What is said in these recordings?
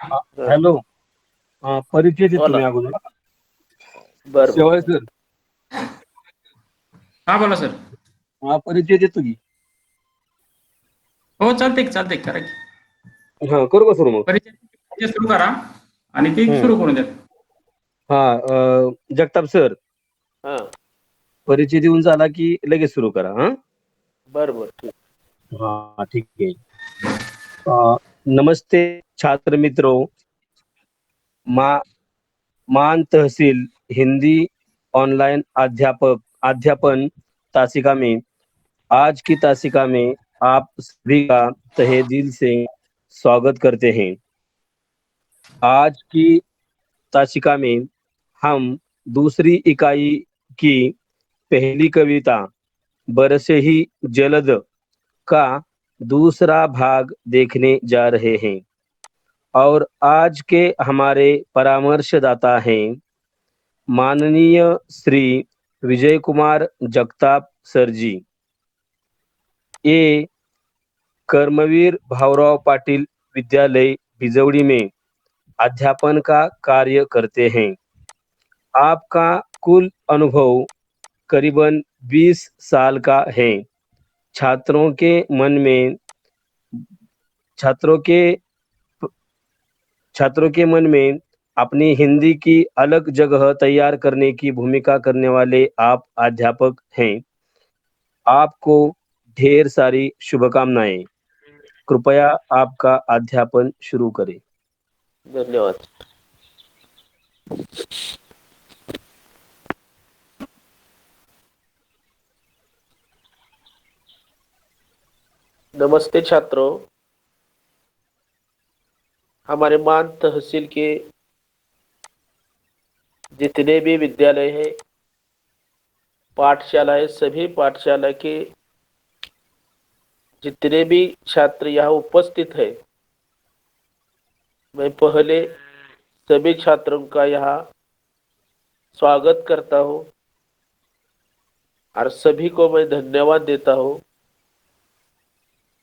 हं, hello. परिचय देतो बोला. तुम्ही अगोदर. बरं शेवाळे बरं. सर. हा बोला सर. परिचय देतो की. हो चालते चालते करा की. करू का सुरू मग? परिचय सुरू करा आणि ते हम्म. सुरू करून द्या. जगताप सर, हा, परिचय देऊन झाला की लगेच सुरू करा. बरं बरं, ठीक. ठीक आहे. नमस्ते छात्र मित्रों, मान तहसील हिंदी ऑनलाइन अध्यापन तासिका में आज की तासिका में आप सभी का तहे दिल से स्वागत करते हैं। आज की तासिका में हम दूसरी इकाई की पहली कविता बरसे ही जलद का दूसरा भाग देखने जा रहे हैं और आज के हमारे परामर्शदाता हैं माननीय श्री विजय कुमार जगताप सर जी। ये कर्मवीर भावराव पाटिल विद्यालय भिजौड़ी में अध्यापन का कार्य करते हैं। आपका कुल अनुभव करीबन 20 साल का है। छात्रों के मन में छात्रों के छात्रों के मन में अपनी हिंदी की अलग जगह तैयार करने की भूमिका करने वाले आप अध्यापक हैं। आपको ढेर सारी शुभकामनाएं। कृपया आपका अध्यापन शुरू करें। धन्यवाद. नमस्ते छात्रों, हमारे मान तहसील के जितने भी विद्यालय हैं, पाठशालाएं, सभी पाठशाला के जितने भी छात्र यहाँ उपस्थित हैं, मैं पहले सभी छात्रों का यहाँ स्वागत करता हूँ और सभी को मैं धन्यवाद देता हूँ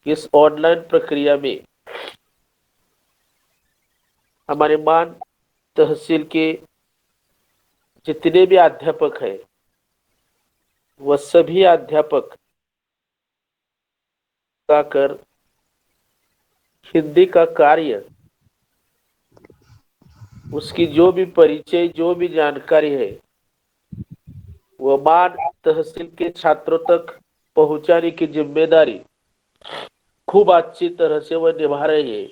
कि इस ऑनलाइन प्रक्रिया में हमारे मान तहसील के जितने भी अध्यापक हैं, वह सभी अध्यापक का कर हिंदी का कार्य, उसकी जो भी परिचय, जो भी जानकारी है, वह मान तहसील के छात्रों तक पहुंचाने की जिम्मेदारी खूब अच्छी तरह से वह निभा रहे हैं।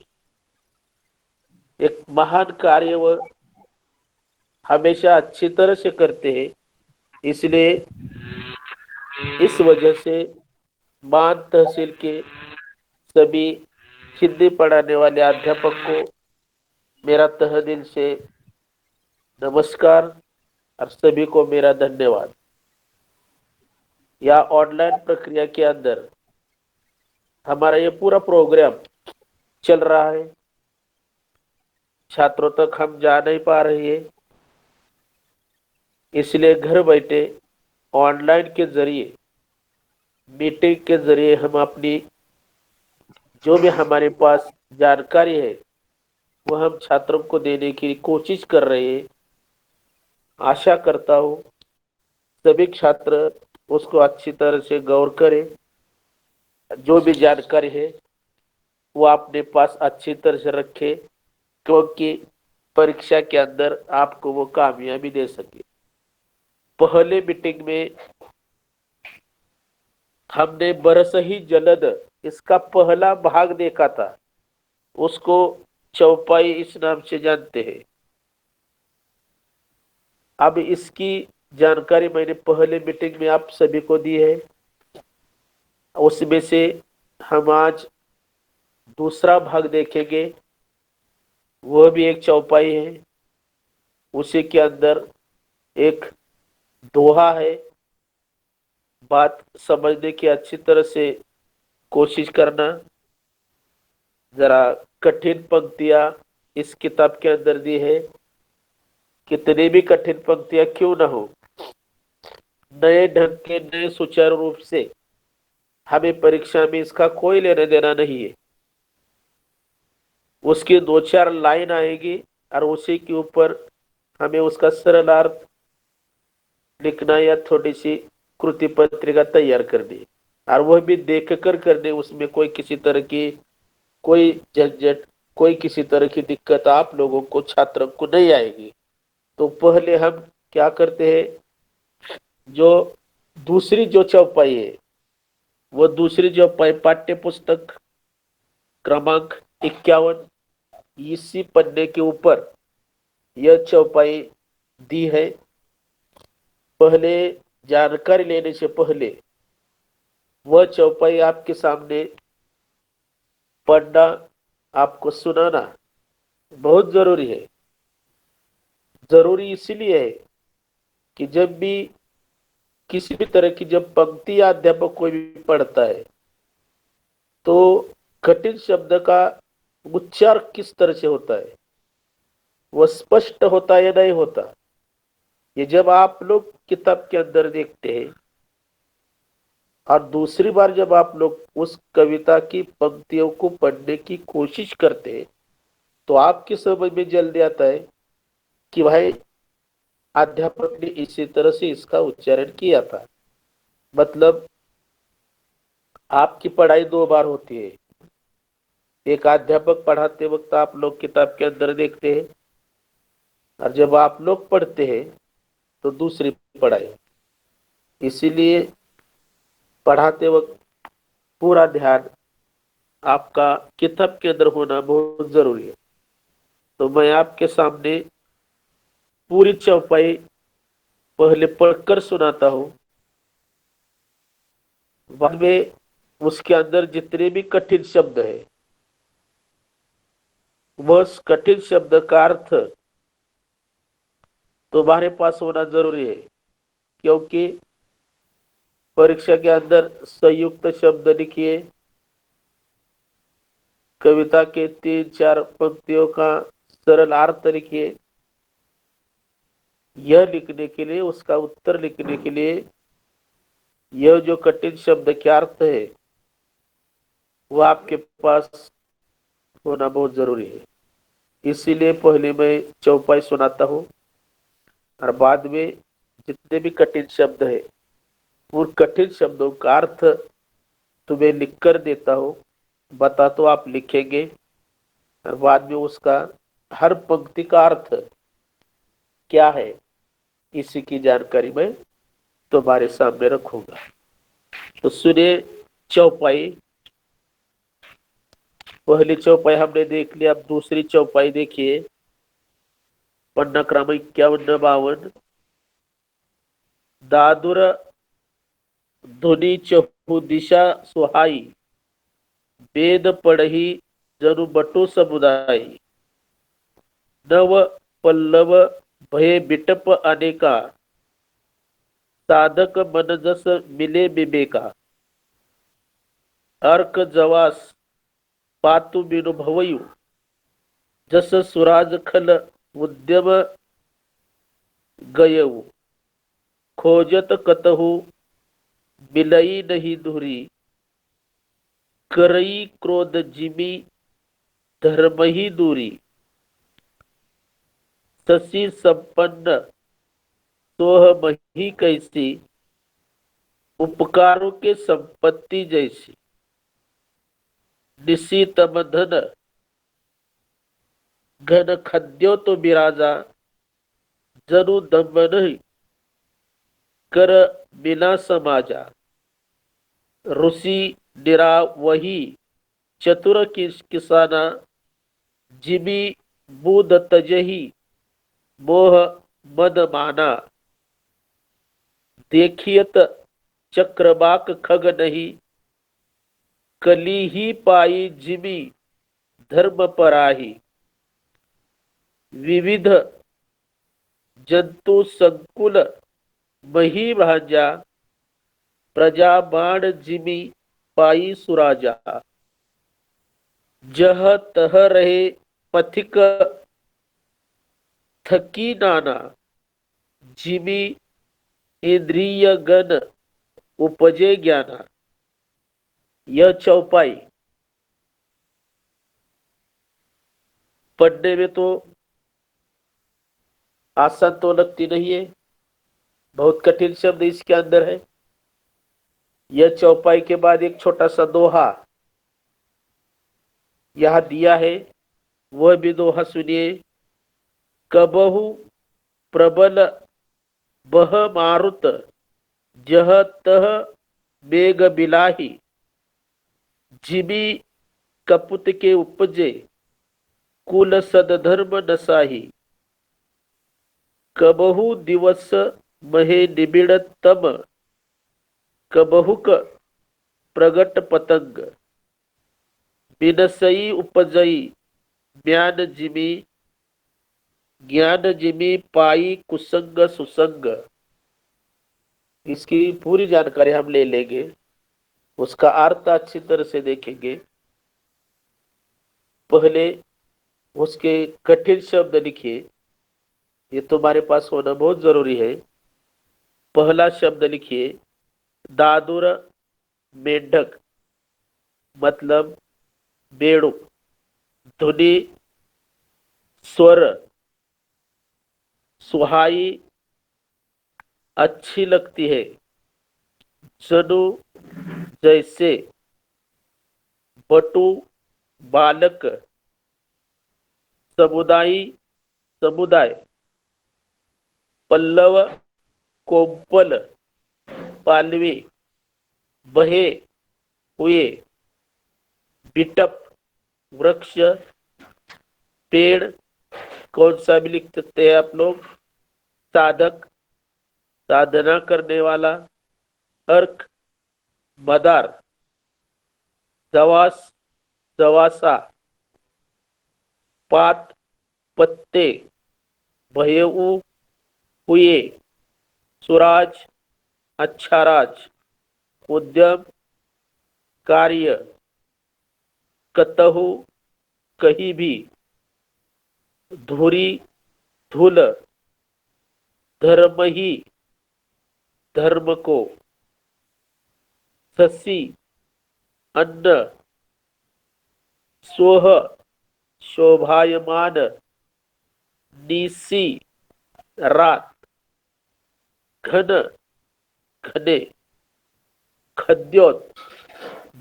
एक महान कार्य वह हमेशा अच्छी तरह से करते हैं। इसलिए इस वजह से मान तहसील के सभी हिंदी पढ़ाने वाले अध्यापक को मेरा तहे दिल से नमस्कार और सभी को मेरा धन्यवाद। या ऑनलाइन प्रक्रिया के अंदर हमारा ये पूरा प्रोग्राम चल रहा है। छात्रों तक हम जा नहीं पा रहे हैं, इसलिए घर बैठे ऑनलाइन के जरिए, मीटिंग के जरिए हम अपनी जो भी हमारे पास जानकारी है वह हम छात्रों को देने की कोशिश कर रहे हैं। आशा करता हूँ सभी छात्र उसको अच्छी तरह से गौर करें, जो भी जानकारी है वो अपने पास अच्छी तरह से रखें, क्योंकि परीक्षा के अंदर आपको वो कामयाबी दे सके। पहले मीटिंग में हमने बरस ही जलद इसका पहला भाग देखा था, उसको चौपाई इस नाम से जानते हैं। अब इसकी जानकारी मैंने पहले मीटिंग में आप सभी को दी है। उसमें से हम आज दूसरा भाग देखेंगे, वह भी एक चौपाई है। उसी के अंदर एक दोहा है। बात समझने की अच्छी तरह से कोशिश करना। जरा कठिन पंक्तियां इस किताब के अंदर दी है। कितनी भी कठिन पंक्तियां क्यों ना हो, नए ढंग के नए सुचारू रूप से हमें परीक्षा में इसका कोई लेना देना नहीं है। उसकी 2-4 लाइन आएगी और उसी के ऊपर हमें उसका सरल अर्थ लिखना या थोड़ी सी कृति पत्रिका तैयार करनी, और वह भी देख कर करने। उसमें कोई किसी तरह की कोई झंझट, कोई किसी तरह की दिक्कत आप लोगों को, छात्रों को नहीं आएगी। तो पहले हम क्या करते हैं, जो दूसरी जो चौपाई है, वो दूसरी चौपाई पाठ्य पुस्तक क्रमांक 51 इसी पन्ने के ऊपर यह चौपाई दी है। पहले जानकारी लेने से पहले वह चौपाई आपके सामने पढ़ना, आपको सुनाना बहुत जरूरी है। जरूरी इसलिए है कि जब भी किसी भी तरह की जब पंक्ति अध्यापक कोई भी पढ़ता है तो कठिन शब्द का उच्चार किस तरह से होता है, वह स्पष्ट होता है या नहीं होता, ये जब आप लोग किताब के अंदर देखते हैं और दूसरी बार जब आप लोग उस कविता की पंक्तियों को पढ़ने की कोशिश करते हैं तो आपकी समझ में जल्दी आता है कि भाई अध्यापक ने इसी तरह से इसका उच्चारण किया था। मतलब आपकी पढ़ाई 2 बार होती है। एक अध्यापक पढ़ाते वक्त आप लोग किताब के अंदर देखते हैं, और जब आप लोग पढ़ते हैं तो दूसरी पढ़ाई। इसीलिए पढ़ाते वक्त पूरा ध्यान आपका किताब के अंदर होना बहुत जरूरी है। तो मैं आपके सामने पूरी चौपाई पहले पढ़कर सुनाता हूँ, बाद में उसके अंदर जितने भी कठिन शब्द है वह कठिन शब्द का अर्थ तुम्हारे पास होना जरूरी है, क्योंकि परीक्षा के अंदर संयुक्त शब्द लिखिए, कविता के 3-4 पंक्तियों का सरल अर्थ लिखिए। यह लिखने के लिए, उसका उत्तर लिखने के लिए यह जो कठिन शब्द के अर्थ है वो आपके पास होना बहुत जरूरी है। इसीलिए पहले मैं चौपाई सुनाता हूँ और बाद में जितने भी कठिन शब्द है उन कठिन शब्दों का अर्थ तुम्हें लिख कर देता हूँ। बता तो आप लिखेंगे और बाद में उसका हर पंक्ति का अर्थ क्या है इसी की जानकारी मैं तुम्हारे सामने रखूंगा। तो सुनिए चौपाई। पहली चौपाई हमने देख लिया, अब दूसरी चौपाई देखिए। पन्ना क्रमांक 51-52। दादुर धुनी चहु दिशा सुहाई, वेद पढ़ही जनु बटु समुदाय। नव पल्लव भये बिटप अनेका, साधक मन जस मिले विवेका। अर्क जवास पातु बिनु भवयु, जस सुराज खल उद्यम गयऊ। खोजत कतहु मिलई नहीं धुरी, करई क्रोध जिमी धर्म ही दूरी। शशि संपन्न सोह मही कैसी, उपकारों के संपत्ति जैसी। निशी तम धन घन खद्यो तो बिराजा, जनु दमन कर बिना समाजा। ऋषि निरा वही चतुर किसाना, जिमी बूद तजही मोह मद माना। देखियत चक्रबाक खग नहीं, कली ही पाई जिमी धर्म पराही। विविध जंतु संकुल मही भांजा, प्रजा बाण जिमी पाई सुराजा। जह तह रहे पथिक थकी नाना, जिमी इंद्रिय गण उपजे ज्ञाना। यह चौपाई पढ़ने में तो आसान तो लगती नहीं है, बहुत कठिन शब्द इसके अंदर है। यह चौपाई के बाद एक छोटा सा दोहा यहां दिया है, वह भी दोहा सुनिए। कबहु प्रबल बह मारुत, जह तह मेघ बिलाही, जिमी कपुत के उपजे, कुल सदधर्म नसाही। कबहु दिवस महे निबिड़ तम, कबहुक प्रगट पतंग, बिनसई उपजई ज्ञान जिमी, ज्ञान जिमी पाई कुसंग सुसंग। इसकी पूरी जानकारी हम ले लेंगे, उसका अर्थ अच्छी तरह से देखेंगे। पहले उसके कठिन शब्द लिखिए, ये तुम्हारे पास होना बहुत जरूरी है। पहला शब्द लिखिए, दादुर मेंढक मतलब बेड़ू, धुनी स्वर, सुहाई अच्छी लगती है, जनु जैसे, बटू बालक, समुदायी समुदाय, पल्लव कोंपल, पालवी, बहे हुए, बिटप वृक्ष, पेड़, कौन सा भी लिख सकते हैं आप लोग, साधक साधना करने वाला, अर्क मदार, जवास जवासा, पात पत्ते, भयऊ हुए, सुराज अच्छा राज, उद्यम कार्य, कतहु कहीं भी, धुरी धूल, धर्म ही धर्म को, ससी अन्न, सोह शोभायमान, निसी रात, घन घने, खद्योत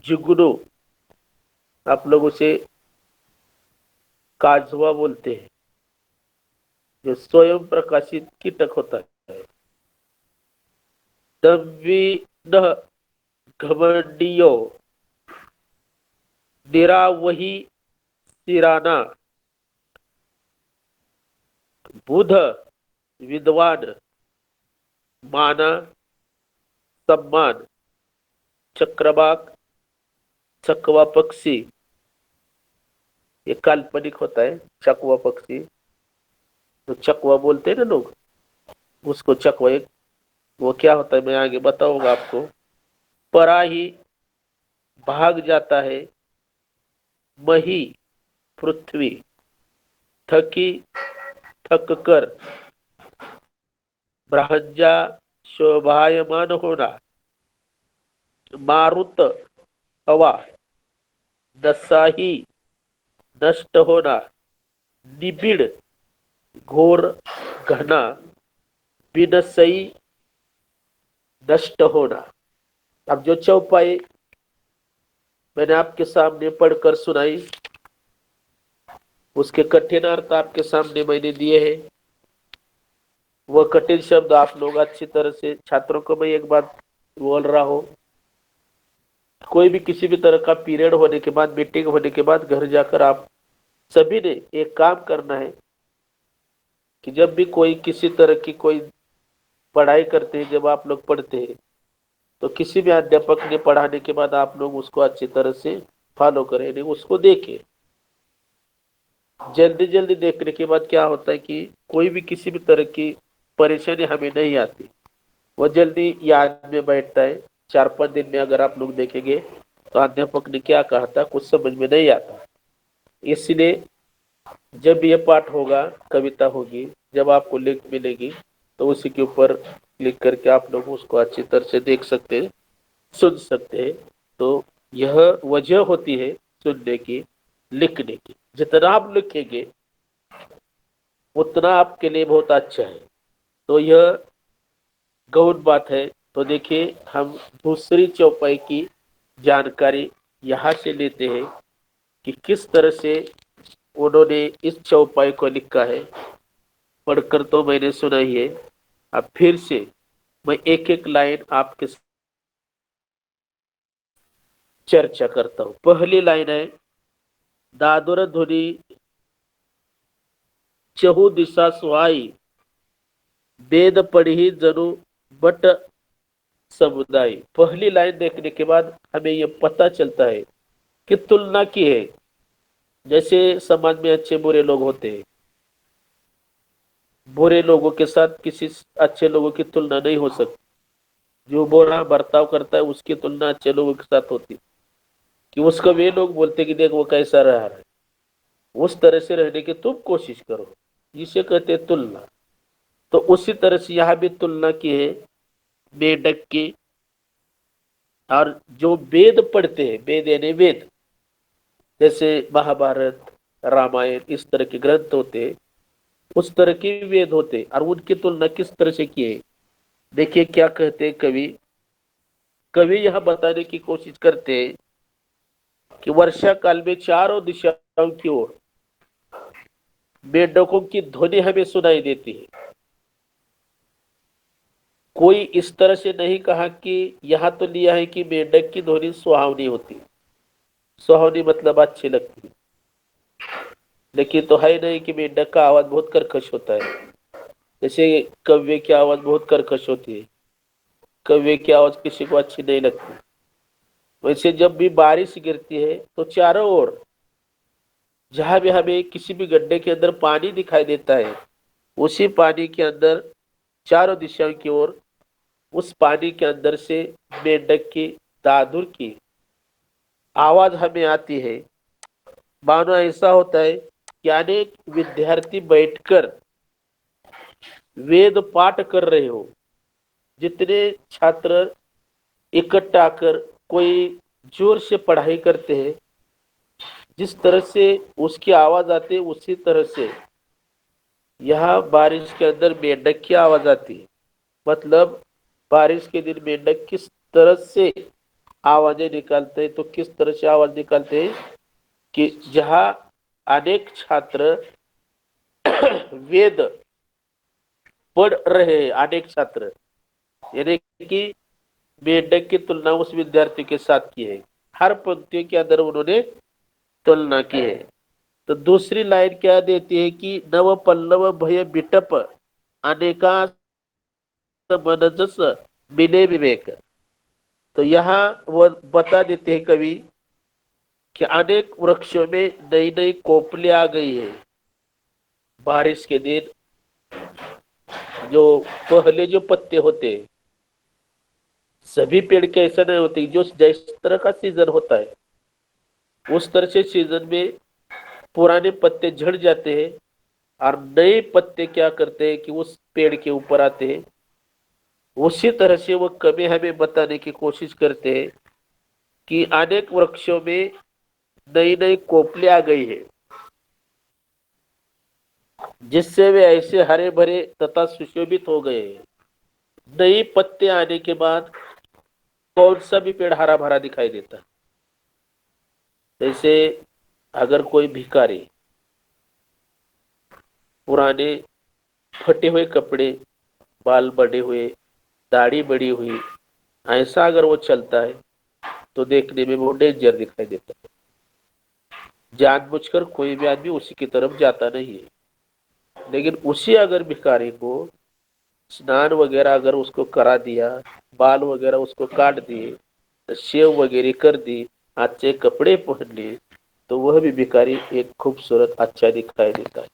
जुगनू, आप लोग उसे काजवा बोलते हैं, जो स्वयं प्रकाशित कीटक होता है। दम्विन घमंडियो, निरावही सिराना, बुध विद्वान, माना सम्मान, चक्रवाक चकवा पक्षी, ये काल्पनिक होता है चकवा पक्षी, तो चकवा बोलते हैं ना लोग, उसको चकवा एक, वो क्या होता है मैं आगे बताऊंगा आपको। पराही भाग जाता है, मही पृथ्वी, थकी थक कर, ब्रह्मजा शोभायमान होना, मारुत हवा, नसाही नष्ट होना, निबिड़ घोर घना, बिनसई नष्ट होना। अब जो चौपाई मैंने आपके सामने पढ़कर सुनाई, उसके कठिन अर्थ आपके सामने मैंने दिए हैं। वह कठिन शब्द आप लोग अच्छी तरह से, छात्रों को मैं एक बात बोल रहा हूं, कोई भी किसी भी तरह का पीरियड होने के बाद, मीटिंग होने के बाद घर जाकर आप सभी ने एक काम करना है कि जब भी कोई किसी तरह की कोई पढ़ाई करते हैं, जब आप लोग पढ़ते हैं, तो किसी भी अध्यापक ने पढ़ाने के बाद आप लोग उसको अच्छी तरह से फॉलो करें, नहीं उसको देखें। जल्दी जल्दी देखने के बाद क्या होता है कि कोई भी किसी भी तरह की परेशानी हमें नहीं आती, वो जल्दी याद में बैठता है। 4-5 दिन में अगर आप लोग देखेंगे तो अध्यापक ने क्या कहा था कुछ समझ में नहीं आता। इसलिए जब ये पाठ होगा, कविता होगी, जब आपको लिंक मिलेगी तो उसी के ऊपर क्लिक करके आप लोग उसको अच्छी तरह से देख सकते हैं, सुन सकते हैं। तो यह वजह होती है सुनने की, लिखने की। जितना आप लिखेंगे उतना आपके लिए बहुत अच्छा है। तो यह गौण बात है। तो देखिए हम दूसरी चौपाई की जानकारी यहाँ से लेते हैं कि किस तरह से उन्होंने इस चौपाई को लिखा है। पढ़कर तो मैंने सुना ही है, अब फिर से मैं एक एक लाइन आपके साथ चर्चा करता हूँ। पहली लाइन है, दादर ध्वनि चहु दिशा सुहाई, वेद पढ़ी जनु बट समुदाय। पहली लाइन देखने के बाद हमें यह पता चलता है कि तुलना की है। जैसे समाज में अच्छे बुरे लोग होते हैं, बुरे लोगों के साथ किसी अच्छे लोगों की तुलना नहीं हो सकती। जो बुरा बर्ताव करता है उसकी तुलना अच्छे लोगों के साथ होती है, कि उसको वे लोग बोलते कि देख वो कैसा रहा है, उस तरह से रहने की तुम कोशिश करो, जिसे कहते हैं तुलना। तो उसी तरह से यहाँ भी तुलना की है मेंढक की। और जो वेद पढ़ते हैं, वेद यानी वेद, जैसे महाभारत रामायण इस तरह के ग्रंथ होते हैं, उस तरह के वेद होते हैं, और उनकी तुलना किस तरह से की है। देखिए क्या कहते हैं कवि। कवि यह बताने की कोशिश करते हैं कि वर्षा काल में चारों दिशाओं की ओर मेंढकों की ध्वनि हमें सुनाई देती है। कोई इस तरह से नहीं कहा कि यहां तो लिया है कि मेंढक की ध्वनि सुहावनी होती। सुहावनी मतलब अच्छी लगती, लेकिन तो है नहीं कि मेंढक का आवाज बहुत कर्कश होता है। जैसे कव्य की आवाज बहुत कर्कश होती है, कव्य की आवाज किसी को अच्छी नहीं लगती। वैसे जब भी बारिश गिरती है तो चारों ओर जहां भी हमें किसी भी गड्ढे के अंदर पानी दिखाई देता है, उसी पानी के अंदर चारों दिशाओं की ओर उस पानी के अंदर से मेंढक की दादुर की आवाज हमें आती है। मानो ऐसा होता है कि अनेक विद्यार्थी बैठकर वेद पाठ कर रहे हो। जितने छात्र इकट्ठा कर कोई जोर से पढ़ाई करते हैं, जिस तरह से उसकी आवाज आती है, उसी तरह से यहाँ बारिश के अंदर मेंढक की आवाज आती है। मतलब बारिश के दिन मेंढक किस तरह से आवाजें निकालते हैं, तो किस तरह से आवाज निकालते हैं कि जहाँ अनेक छात्र वेद पढ़ रहे हैं, अनेक छात्र, यानी कि मेंढक की तुलना उस विद्यार्थी के साथ की है। हर पंक्तियों के अंदर उन्होंने तुलना की है। तो दूसरी लाइन क्या देती है कि नव पल्लव भय बिटप अनेका मनजस बिने विवेक। तो यहाँ वो बता देते हैं कवि कि अनेक वृक्षों में नई नई कोपले आ गई है। बारिश के दिन जो पहले जो पत्ते होते हैं, सभी पेड़ के ऐसा नहीं होते, जो जिस तरह का सीजन होता है उस तरह से सीजन में पुराने पत्ते झड़ जाते हैं और नए पत्ते क्या करते हैं कि उस पेड़ के ऊपर आते हैं। उसी तरह से वो कवि हमें बताने की कोशिश करते हैं कि अनेक वृक्षों में नई नई कोपले आ गई है, जिससे वे ऐसे हरे भरे तथा सुशोभित हो गए हैं। नई पत्ते आने के बाद कौन सा भी पेड़ हरा भरा दिखाई देता है। जैसे अगर कोई भिखारी पुराने फटे हुए कपड़े, बाल बड़े हुए, दाढ़ी बड़ी हुई, ऐसा अगर वो चलता है तो देखने में वो डेंजर दिखाई देता है। जानबूझकर कोई भी आदमी उसी की तरफ जाता नहीं है। लेकिन उसी अगर भिखारी को स्नान वगैरह अगर उसको करा दिया, बाल वगैरह उसको काट दिए, शेव वगैरह कर दी, अच्छे कपड़े पहन लिए, तो वह भी भिखारी एक खूबसूरत अच्छा दिखाई देता है।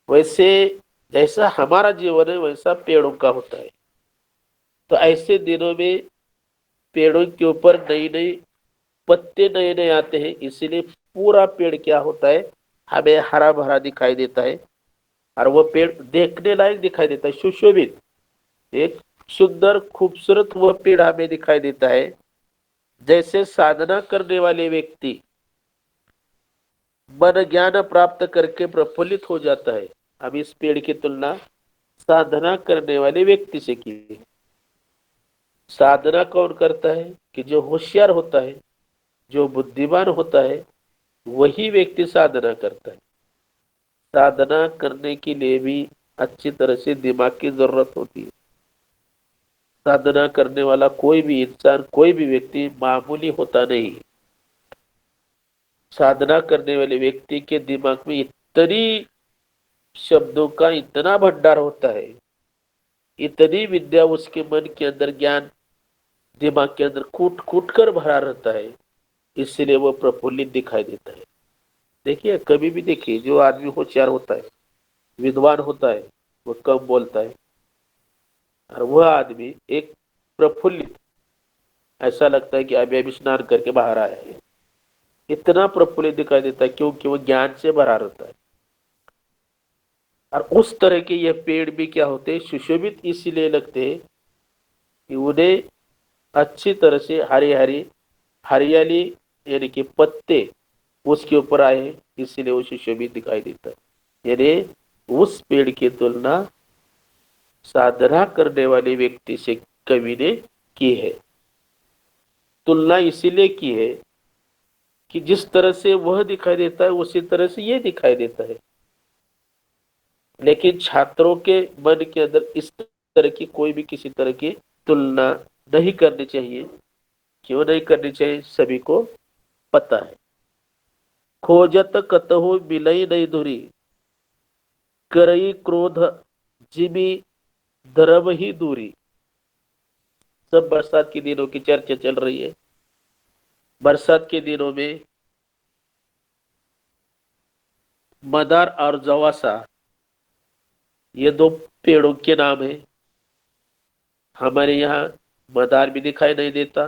वैसे जैसा हमारा जीवन है वैसा पेड़ों का होता है। तो ऐसे दिनों में पेड़ों के ऊपर नई नई पत्ते नए नए आते हैं, इसीलिए पूरा पेड़ क्या होता है, हमें हरा भरा दिखाई देता है। और वो पेड़ देखने लायक दिखाई देता है, सुशोभित, एक सुंदर खूबसूरत वह पेड़ हमें दिखाई देता है। जैसे साधना करने वाले व्यक्ति मन ज्ञान प्राप्त करके प्रफुल्लित हो जाता है। अब इस पेड़ की तुलना साधना करने वाले व्यक्ति से की है। साधना कौन करता है? कि जो होशियार होता है, जो बुद्धिमान होता है, वही व्यक्ति साधना करता है। साधना करने के लिए भी अच्छी तरह से दिमाग की जरूरत होती है। साधना करने वाला कोई भी इंसान, कोई भी व्यक्ति मामूली होता नहीं। साधना करने वाले व्यक्ति के दिमाग में इतनी शब्दों का इतना भंडार होता है, इतनी विद्या उसके मन के अंदर, ज्ञान दिमाग के अंदर कूट कूट कर भरा रहता है, इसलिए वो प्रफुल्लित दिखाई देता है। देखिए, कभी भी देखिए, जो आदमी होशियार होता है, विद्वान होता है, वो कम बोलता है, और वह आदमी एक प्रफुल्लित, ऐसा लगता है कि अभी अभी स्नान करके बाहर आया है, इतना प्रफुल्लित दिखाई देता है, क्योंकि वो ज्ञान से भरा रहता है। और उस तरह के ये पेड़ भी क्या होते हैं? सुशोभित इसलिए लगते हैं कि उन्हें अच्छी तरह से हरी हरी हरियाली, यानी कि पत्ते उसके ऊपर आए, इसलिए वो सुशोभित दिखाई देता है। यानी उस पेड़ की तुलना साधना करने वाले व्यक्ति से कवि ने की है। तुलना इसीलिए की है कि जिस तरह से वह दिखाई देता है, उसी तरह से ये दिखाई देता है। लेकिन छात्रों के मन के अंदर इस तरह की कोई भी किसी तरह की तुलना नहीं करनी चाहिए। क्यों नहीं करनी चाहिए? सभी को पता है। खोजत कतहु मिलई नहीं धुरी, करई क्रोध जिमी धर्म ही दूरी। सब बरसात के दिनों की चर्चा चल रही है। बरसात के दिनों में मदार और जवासा, ये दो पेड़ों के नाम है। हमारे यहाँ मदार भी दिखाई नहीं देता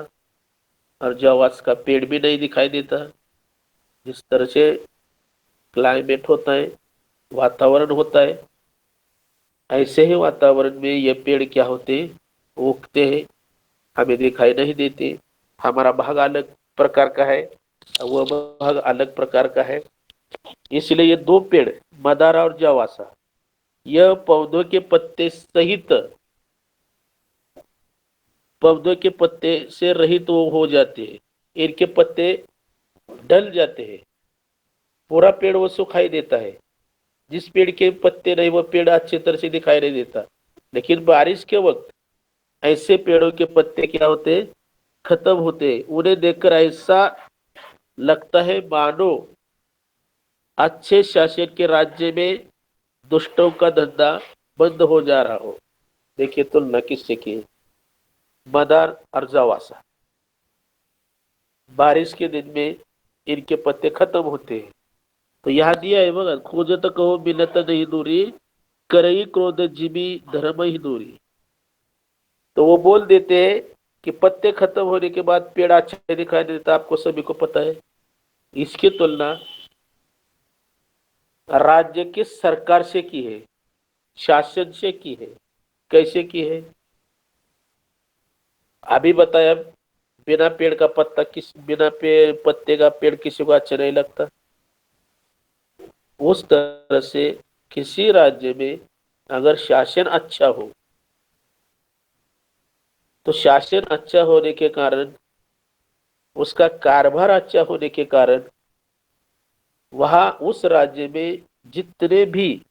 और जवास का पेड़ भी नहीं दिखाई देता। जिस तरह से क्लाइमेट होता है, वातावरण होता है, ऐसे ही वातावरण में ये पेड़ क्या होते हैं? उगते हैं, हमें दिखाई नहीं देते। हमारा भाग अलग प्रकार का है, वह भाग अलग प्रकार का है। इसलिए ये दो पेड़, मदारा और जवासा, यह पौधों के पत्ते सहित, पौधों के पत्ते से रहित वो हो जाते हैं। इनके पत्ते ढल जाते हैं, पूरा पेड़ वो सुखाई देता है। जिस पेड़ के पत्ते नहीं, वो पेड़ अच्छी तरह से दिखाई नहीं देता। लेकिन बारिश के वक्त ऐसे पेड़ों के पत्ते क्या होते हैं? खत्म होते हैं। उन्हें देखकर ऐसा लगता है मानो अच्छे शासक के राज्य में दुष्टों का धंधा बंद हो जा रहा हो। देखिए तुलना किससे की है? मदार और जवासा। बारिश के दिन में इनके पत्ते खत्म होते हैं। तो यहाँ दिया है बघा, खोजत कहो मिलत नहीं दूरी, करई क्रोध जिमी धर्म ही दूरी। तो वो बोल देते हैं कि पत्ते खत्म होने के बाद पेड़ अच्छा दिखाई देता, आपको सभी को पता है। इसकी तुलना राज्य की सरकार से की है, शासन से की है। कैसे की है? अभी बताया, बिना पेड़ का पत्ता बिना पत्ते का पेड़ किसी को अच्छा नहीं लगता। उस तरह से किसी राज्य में अगर शासन अच्छा हो, तो शासन अच्छा होने के कारण, उसका कारभार अच्छा होने के कारण, वहां उस राज्य में जितने भी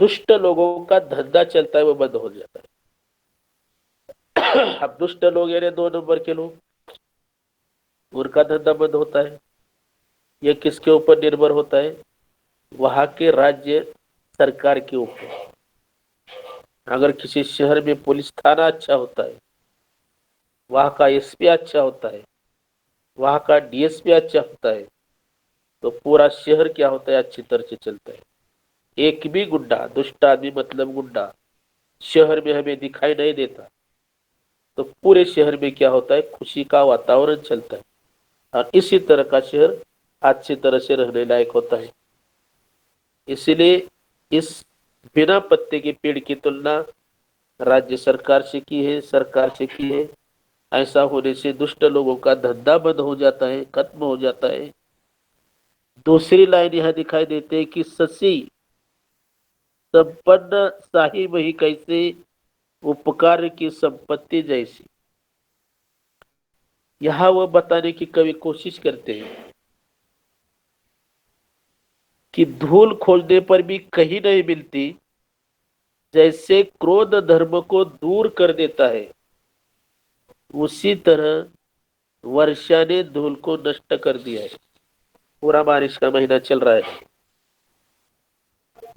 दुष्ट लोगों का धंधा चलता है वो बंद हो जाता है। अब दुष्ट लोग यानी 2 नंबर के लोग, उनका धंधा बंद होता है। ये किसके ऊपर निर्भर होता है? वहां के राज्य सरकार के ऊपर। अगर किसी शहर में पुलिस थाना अच्छा होता है, वहां का एसपी अच्छा होता है, वहां का डीएसपी अच्छा होता है, तो पूरा शहर क्या होता है? अच्छी तरह से चलता है। एक भी गुंडा, दुष्ट आदमी मतलब गुंडा, शहर में हमें दिखाई नहीं देता, तो पूरे शहर में क्या होता है? खुशी का वातावरण चलता है। और इसी तरह का शहर अच्छी तरह से रहने लायक होता है। इसीलिए इस बिना पत्ते के पेड़ की तुलना राज्य सरकार से की है, सरकार से की है। ऐसा होने से दुष्ट लोगों का धंधा बंद हो जाता है, खत्म हो जाता है। दूसरी लाइन यह दिखाई देती है कि शशि संपन्न साहिब ही कैसे उपकार की संपत्ति जैसी। यहां वह बताने की कवि कोशिश करते हैं कि धूल खोजने पर भी कहीं नहीं मिलती, जैसे क्रोध धर्म को दूर कर देता है, उसी तरह वर्षा ने धूल को नष्ट कर दिया है। पूरा बारिश का महीना चल रहा है।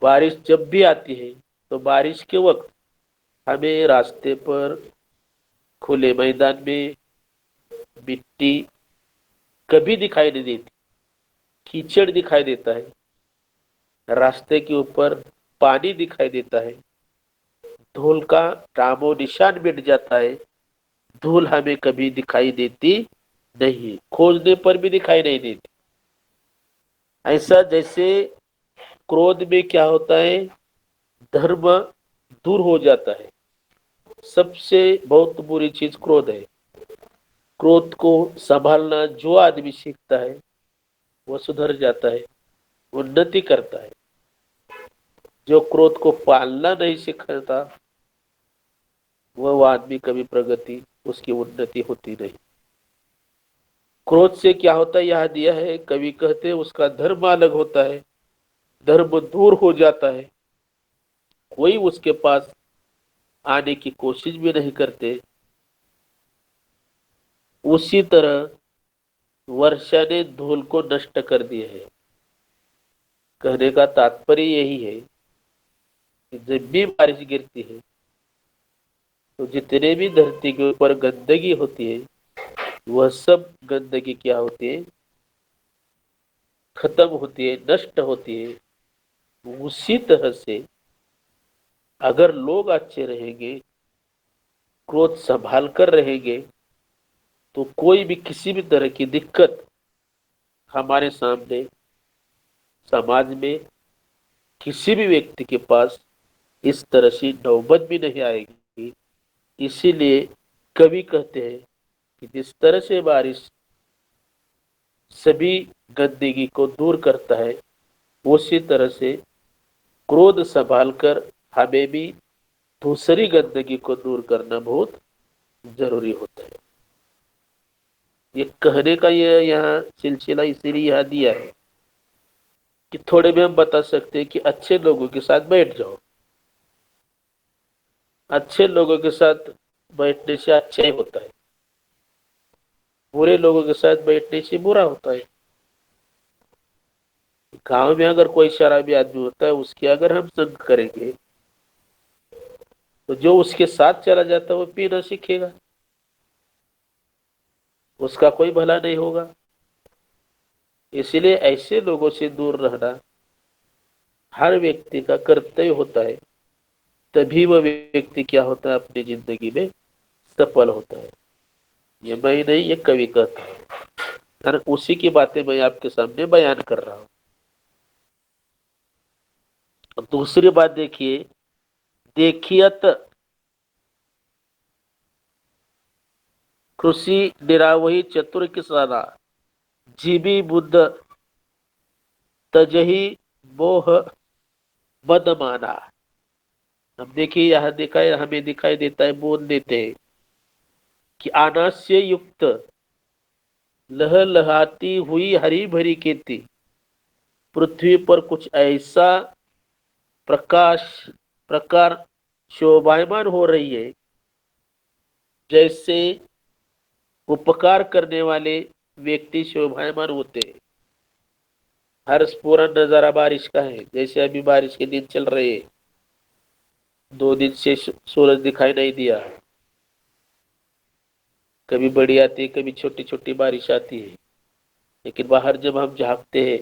बारिश जब भी आती है तो बारिश के वक्त हमें रास्ते पर, खुले मैदान में मिट्टी कभी दिखाई नहीं देती, कीचड़ दिखाई देता है, रास्ते के ऊपर पानी दिखाई देता है, धूल का नामो निशान मिट जाता है। धूल हमें कभी दिखाई देती नहीं, खोजने पर भी दिखाई नहीं देती। ऐसा जैसे क्रोध में क्या होता है, धर्म दूर हो जाता है। सबसे बहुत बुरी चीज क्रोध है। क्रोध को संभालना जो आदमी सीखता है वो सुधर जाता है, उन्नति करता है। जो क्रोध को पालना नहीं सीखता वह आदमी कभी प्रगति, उसकी उन्नति होती नहीं। क्रोध से क्या होता है यह दिया है, कवि कहते हैं उसका धर्म अलग होता है, धर्म दूर हो जाता है, कोई उसके पास आने की कोशिश भी नहीं करते। उसी तरह वर्षा ने धूल को नष्ट कर दिया है। कहने का तात्पर्य यही है कि जब भी बारिश गिरती है तो जितने भी धरती के ऊपर गंदगी होती है वह सब गंदगी क्या होती है, खत्म होती है, नष्ट होती है। उसी तरह से अगर लोग अच्छे रहेंगे, क्रोध संभाल कर रहेंगे, तो कोई भी किसी भी तरह की दिक्कत हमारे सामने, समाज में किसी भी व्यक्ति के पास इस तरह से नौबत भी नहीं आएगी। इसीलिए कवि कहते हैं कि जिस तरह से बारिश सभी गंदगी को दूर करता है, उसी तरह से क्रोध संभाल कर हमें भी दूसरी गंदगी को दूर करना बहुत जरूरी होता है। ये कहने का ये यहाँ सिलसिला इसीलिए यहाँ दिया है कि थोड़े में हम बता सकते हैं कि अच्छे लोगों के साथ बैठ जाओ। अच्छे लोगों के साथ बैठने से अच्छा ही होता है, बुरे लोगों के साथ बैठने से बुरा होता है। गांव में अगर कोई शराबी आदमी होता है, उसकी अगर हम संग करेंगे तो जो उसके साथ चला जाता है वो पीना सीखेगा, उसका कोई भला नहीं होगा। इसलिए ऐसे लोगों से दूर रहना हर व्यक्ति का कर्तव्य होता है, तभी वह व्यक्ति क्या होता है, अपनी जिंदगी में सफल होता है। ये मैं नहीं, ये कवि कहता है और उसी की बातें मैं आपके सामने बयान कर रहा हूं। दूसरी बात देखिए, देखियत कृषि निरावही चतुर किसाना, जीवी बुद्ध तजही मोह मद माना। अब देखिए यह हमें दिखाई देता है, बोल देते हैं कि अनास्य युक्त लहलहाती हुई हरी भरी खेती, पृथ्वी पर कुछ ऐसा प्रकार शोभायमान हो रही है जैसे उपकार करने वाले व्यक्ति शोभायमान होते हैं। हर पूरा नजारा बारिश का है। जैसे अभी बारिश के दिन चल रहे हैं, 2 दिन से सूरज दिखाई नहीं दिया, कभी बड़ी आती है, कभी छोटी छोटी बारिश आती है, लेकिन बाहर जब हम झांकते हैं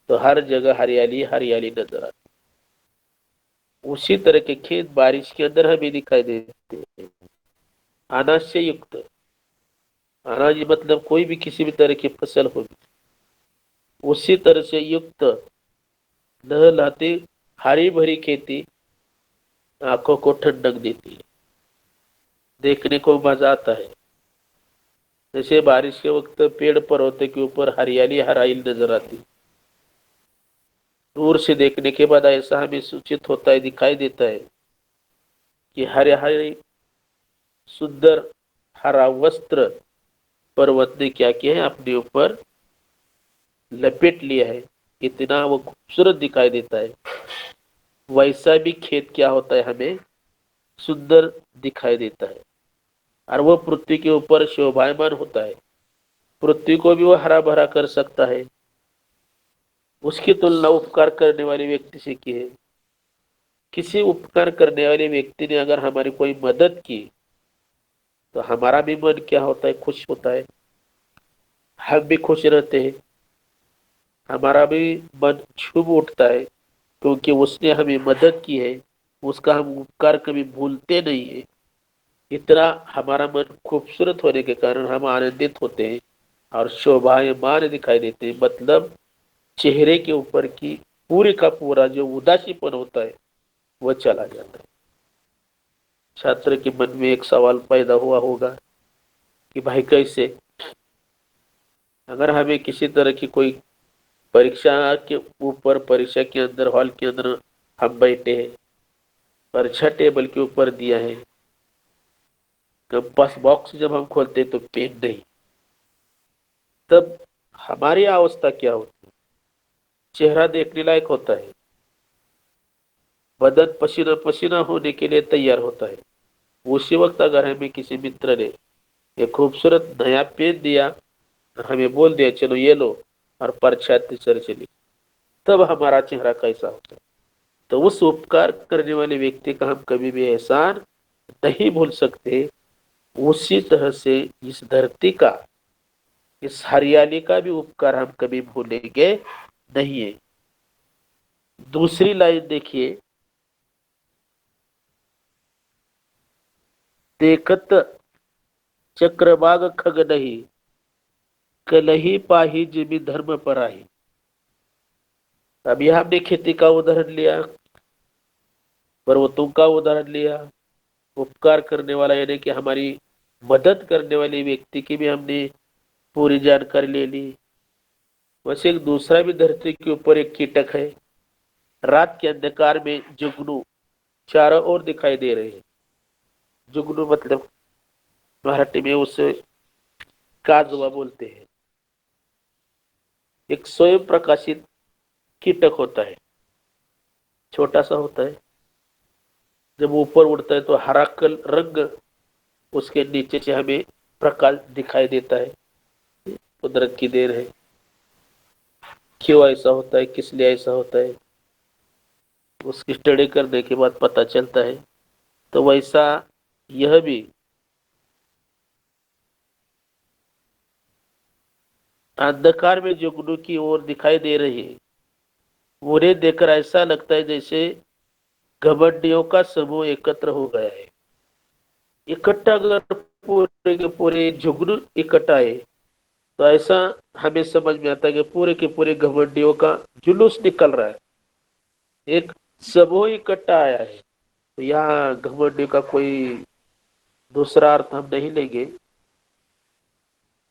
तो हर जगह हरियाली हरियाली नजर आती है। उसी तरह के खेत बारिश के अंदर हमें दिखाई देते हैं। अनाज से युक्त, अनाज मतलब कोई भी किसी भी तरह की फसल होगी, उसी तरह से युक्त लहलहाती हरी भरी खेती आंखों को ठंडक देती है, देखने को मजा आता है। जैसे बारिश के वक्त पेड़ पर्वतों के ऊपर हरियाली हराइल नजर आती, दूर से देखने के बाद ऐसा हमें सूचित होता है, दिखाई देता है कि हरे हरे सुंदर हरा वस्त्र पर्वत ने क्या किया है, अपने ऊपर लपेट लिया है। इतना वो खूबसूरत दिखाई देता है। वैसा भी खेत क्या होता है, हमें सुंदर दिखाई देता है और वो पृथ्वी के ऊपर शोभायमान होता है। पृथ्वी को भी वो हरा भरा कर सकता है। उसकी तुलना उपकार करने वाले व्यक्ति से की है। किसी उपकार करने वाले व्यक्ति ने अगर हमारी कोई मदद की तो हमारा भी मन क्या होता है, खुश होता है। हम भी खुश रहते हैं, हमारा भी मन झूम उठता है, क्योंकि उसने हमें मदद की है। उसका हम उपकार कभी भूलते नहीं है। इतना हमारा मन खूबसूरत होने के कारण हम आनंदित होते हैं और शोभायमान दिखाई देते हैं। मतलब चेहरे के ऊपर की पूरे का पूरा जो उदासीपन होता है वह चला जाता है। छात्र के मन में एक सवाल पैदा हुआ होगा कि भाई कैसे, अगर हमें किसी तरह की कोई परीक्षा के ऊपर, परीक्षा के अंदर, हॉल के अंदर हम बैठे हैं, परीक्षा टेबल के ऊपर दिया है, कंपास बॉक्स जब हम खोलते तो पेन नहीं, तब हमारी अवस्था क्या होती है? चेहरा देखने लायक होता है, बदन पसीना पसीना होने के लिए तैयार होता है। उसी वक्त अगर हमें किसी मित्र ने एक खूबसूरत नया पेन दिया और हमें बोल दिया चलो ये लो और परीक्षा सर चली, तब हमारा चेहरा कैसा होता है? तो उस उपकार करने वाले व्यक्ति का हम कभी भी एहसान नहीं भूल सकते। उसी तरह से इस धरती का, इस हरियाली का भी उपकार हम कभी भूलेंगे नहीं है। दूसरी लाइन देखिए, देखत चक्रबाग खग नहीं, कलही पाही जिमी धर्म पराही। अभी हमने खेती का उदाहरण लिया, पर्वतों का उदाहरण लिया, उपकार करने वाला यानी कि हमारी मदद करने वाले व्यक्ति की भी हमने पूरी जानकारी ले ली। वैसे एक दूसरा भी धरती के ऊपर एक कीटक है। रात के अंधकार में जुगनू चारों ओर दिखाई दे रहे हैं। जुगनू मतलब मराठी में उसे काजवा बोलते हैं। एक स्वयं प्रकाशित कीटक होता है, छोटा सा होता है। जब ऊपर उड़ता है तो हरा कल रंग उसके नीचे से हमें प्रकाश दिखाई देता है। कुदरत की देन है। क्यों ऐसा होता है, किस लिए ऐसा होता है, उसकी स्टडी करने के बाद पता चलता है। तो वैसा यह भी अंधकार में जुगनू की ओर दिखाई दे रही है। उन्हें देखकर ऐसा लगता है जैसे घमंडियों का समूह एकत्र हो गया है। इकट्ठा अगर पूरे के पूरे जुगनू इकट्ठा है तो ऐसा हमें समझ में आता है कि पूरे के पूरे घमंडियों का जुलूस निकल रहा है। एक समूह इकट्ठा आया है। तो यहाँ घमंडी का कोई दूसरा अर्थ हम नहीं लेंगे।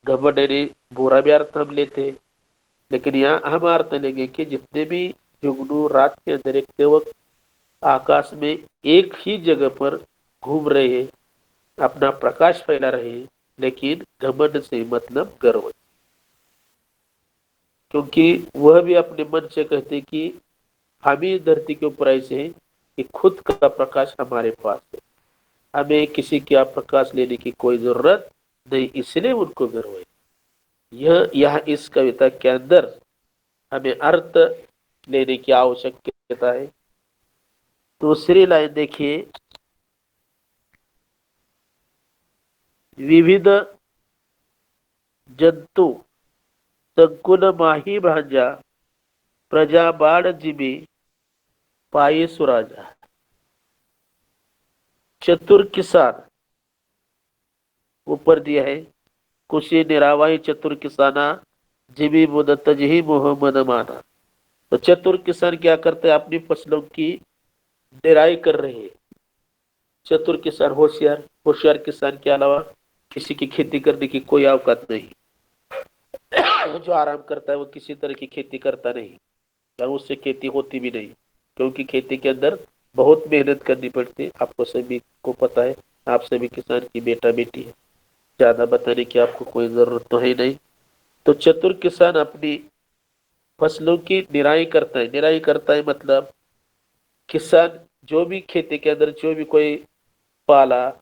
घमंड यानी बुरा भी अर्थ हम लेते हैं, लेकिन यहाँ हम अर्थ लेंगे कि जितने भी जुगनू रात के अंदर देखते वक्त आकाश में एक ही जगह पर घूम रहे हैं, अपना प्रकाश फैला रहे हैं, लेकिन घमंड से मतलब गर्व, क्योंकि वह भी अपने मन से कहते कि हम ही धरती के ऊपर ऐसे हैं कि खुद का प्रकाश हमारे पास है, हमें किसी का प्रकाश लेने की कोई जरूरत नहीं, इसलिए उनको गर्व है। यह यहाँ इस कविता के अंदर हमें अर्थ लेने की आवश्यकता है। दूसरी लाइन देखिए, विविध जंतु संकुल माही भांजा, प्रजा बाण जिमी पाई सुराजा। चतुर किसान ऊपर दिया है, कुशी निरावाही चतुर किसाना, जिमी मुदत जही मोह मन माना। तो चतुर किसान क्या करते हैं, अपनी फसलों की निराई कर रहे हैं। चतुर किसान होशियार, होशियार किसान के अलावा किसी की खेती करने की कोई औकात नहीं। जो आराम करता है वो किसी तरह की खेती करता नहीं। और उससे खेती होती भी नहीं, क्योंकि खेती के अंदर बहुत मेहनत करनी पड़ती है। आपको सभी को पता है, आप सभी किसान की बेटा बेटी है, ज्यादा बताने की आपको कोई जरूरत तो है नहीं। तो चतुर किसान अपनी फसलों की निराई करता है। निराई करता है मतलब किसान जो भी खेती के अंदर जो भी कोई पाला,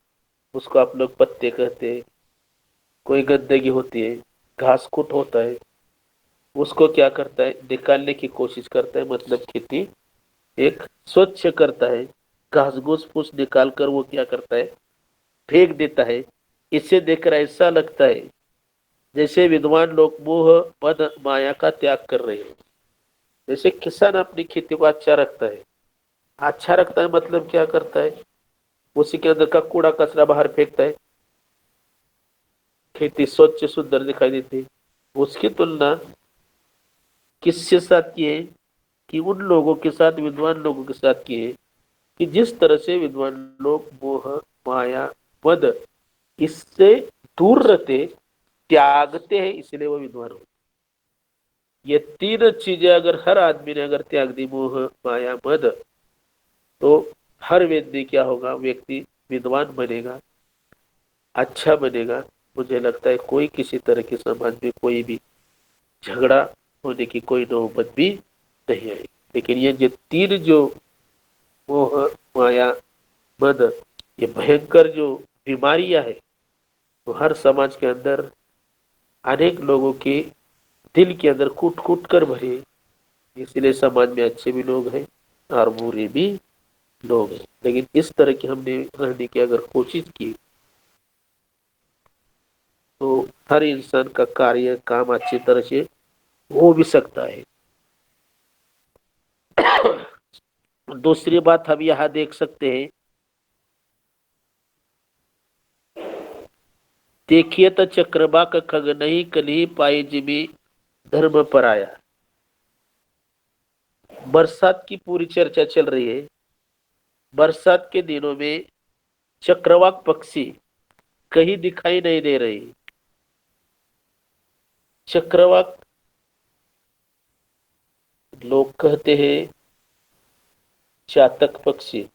उसको आप लोग पत्ते कहते हैं, कोई गंदगी होती है, घास कूट होता है, उसको क्या करता है, निकालने की कोशिश करता है। मतलब खेती एक स्वच्छ करता है, घास घूस फूस निकाल कर वो क्या करता है, फेंक देता है। इसे देखकर ऐसा लगता है जैसे विद्वान लोग मोह मद माया का त्याग कर रहे हैं। जैसे किसान अपनी खेती को अच्छा रखता है। अच्छा रखता है मतलब क्या करता है, उसी के अंदर का कूड़ा कचरा बाहर फेंकता है, खेती स्वच्छ सुंदर दिखाई देती है। उसकी तुलना किसके साथ की है, कि उन लोगों के साथ, विद्वान लोगों के साथ की है, कि जिस तरह से विद्वान लोग मोह माया मद इससे दूर रहते, त्यागते हैं, इसलिए वो विद्वान हो। ये तीन चीजें अगर हर आदमी ने अगर त्याग दी, मोह माया मद, तो हर व्यक्ति क्या होगा, व्यक्ति विद्वान बनेगा, अच्छा बनेगा। मुझे लगता है कोई किसी तरह के समाज में कोई भी झगड़ा होने की कोई नौबत भी नहीं आई। लेकिन ये जो तीन जो मोह माया मद, ये भयंकर जो बीमारियां है, तो हर समाज के अंदर अनेक लोगों के दिल के अंदर कूट कूट कर भरे। इसलिए समाज में अच्छे भी लोग हैं और बुरे भी लोग हैं। लेकिन इस तरह की हमने रहने की अगर कोशिश की, तो हर इंसान का कार्य काम अच्छी तरह से हो भी सकता है। दूसरी बात हम यहाँ देख सकते हैं, देखिए तो चक्रवाक खग नहीं कली पाए जिमी धर्म पर आया। बरसात की पूरी चर्चा चल रही है। बरसात के दिनों में चक्रवाक पक्षी कहीं दिखाई नहीं दे रही। चक्रवाक लोग कहते हैं चातक पक्षी,